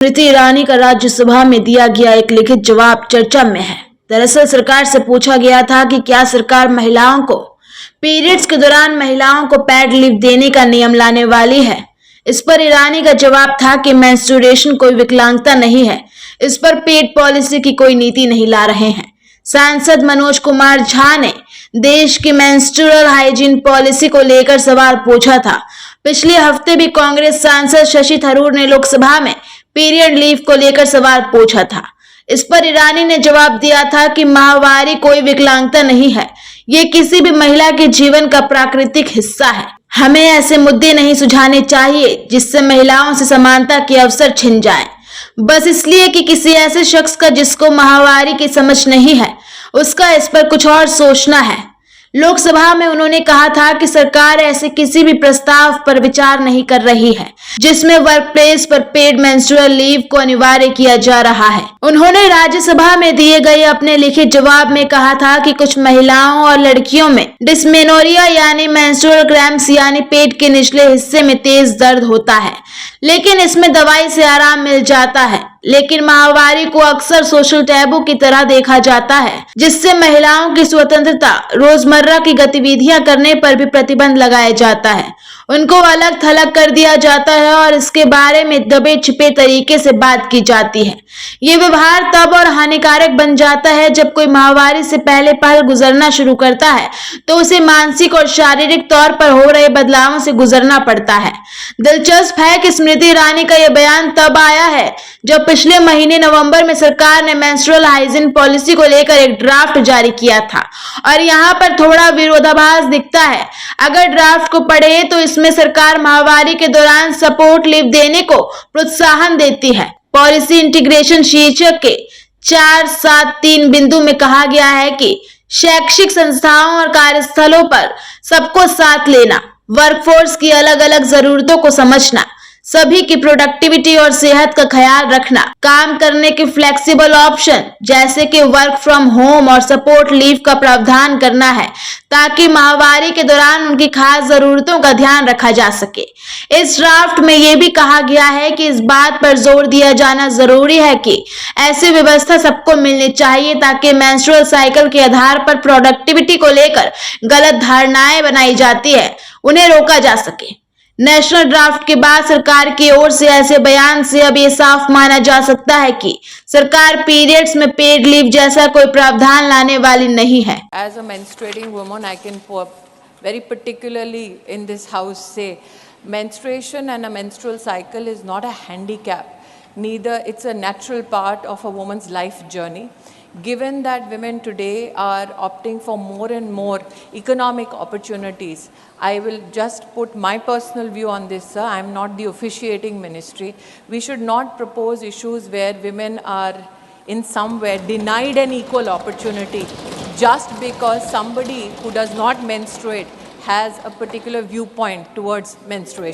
स्मृति ईरानी का राज्यसभा में दिया गया एक लिखित जवाब चर्चा में है। दरअसल सरकार से पूछा गया था कि क्या सरकार महिलाओं को पीरियड्स के दौरान महिलाओं को पैड लीव देने का नियम लाने वाली है। इस पर ईरानी का जवाब था कि मेंस्ट्रुएशन कोई विकलांगता नहीं है, इस पर पेड पॉलिसी की कोई नीति नहीं ला रहे हैं। सांसद मनोज कुमार झा ने देश की मेंस्ट्रुअल हाइजीन पॉलिसी को लेकर सवाल पूछा था। पिछले हफ्ते भी कांग्रेस सांसद शशि थरूर ने लोकसभा में पीरियड लीव को लेकर सवाल पूछा था। इस पर ईरानी ने जवाब दिया था कि माहवारी कोई विकलांगता नहीं है, ये किसी भी महिला के जीवन का प्राकृतिक हिस्सा है। हमें ऐसे मुद्दे नहीं सुझाने चाहिए जिससे महिलाओं से समानता के अवसर छिन जाए, बस इसलिए कि किसी ऐसे शख्स का जिसको माहवारी की समझ नहीं है उसका इस पर कुछ और सोचना है। लोकसभा में उन्होंने कहा था कि सरकार ऐसे किसी भी प्रस्ताव पर विचार नहीं कर रही है जिसमें वर्क प्लेस पर पेड मेंस्ट्रुअल लीव को अनिवार्य किया जा रहा है। उन्होंने राज्यसभा में दिए गए अपने लिखित जवाब में कहा था कि कुछ महिलाओं और लड़कियों में डिस्मेनोरिया यानी मेंस्ट्रुअल क्रैम्प्स यानी पेट के निचले हिस्से में तेज दर्द होता है, लेकिन इसमें दवाई से आराम मिल जाता है। लेकिन माहवारी को अक्सर सोशल टैबू की तरह देखा जाता है, जिससे महिलाओं की स्वतंत्रता, रोजमर्रा की गतिविधियां करने पर भी प्रतिबंध लगाया जाता है। उनको अलग थलग कर दिया जाता है और इसके बारे में दबे छिपे तरीके से बात की जाती है। ये व्यवहार तब और हानिकारक बन जाता है जब कोई माहवारी से पहले पहल गुजरना शुरू करता है तो उसे मानसिक और शारीरिक तौर पर हो रहे बदलावों से गुजरना पड़ता है। दिलचस्प है कि स्मृति ईरानी का यह बयान तब आया है जब पिछले महीने नवंबर में सरकार ने मेंस्ट्रुअल हाइजीन पॉलिसी को लेकर एक ड्राफ्ट जारी किया था और यहाँ पर थोड़ा विरोधाभास दिखता है। अगर ड्राफ्ट को पढ़े तो इसमें सरकार माहवारी के दौरान सपोर्ट लीव देने को प्रोत्साहन देती है। पॉलिसी इंटीग्रेशन शीर्षक के 4.7.3 बिंदु में कहा गया है कि शैक्षिक संस्थाओं और कार्यस्थलों पर सबको साथ लेना, वर्कफोर्स की अलग अलग जरूरतों को समझना, सभी की प्रोडक्टिविटी और सेहत का ख्याल रखना, काम करने के फ्लेक्सिबल ऑप्शन जैसे कि वर्क फ्रॉम होम और सपोर्ट लीव का प्रावधान करना है ताकि माहवारी के दौरान उनकी खास जरूरतों का ध्यान रखा जा सके। इस ड्राफ्ट में यह भी कहा गया है कि इस बात पर जोर दिया जाना जरूरी है कि ऐसी व्यवस्था सबको मिलनी चाहिए ताकि मेंस्ट्रुअल साइकिल के आधार पर प्रोडक्टिविटी को लेकर गलत धारणाएं बनाई जाती है उन्हें रोका जा सके। नेशनल ड्राफ्ट के बाद सरकार की ओर से ऐसे बयान से अब ये साफ माना जा सकता है कि सरकार पीरियड्स में पेड लीव जैसा कोई प्रावधान लाने वाली नहीं है। As a menstruating woman, I can very particularly in this house say menstruation and a menstrual cycle is not a handicap. Neither it's a natural part of a woman's life journey. Given that women today are opting for more and more economic opportunities, I will just put my personal view on this, sir. I am not the officiating ministry. We should not propose issues where women are in some way denied an equal opportunity just because somebody who does not menstruate has a particular viewpoint towards menstruation.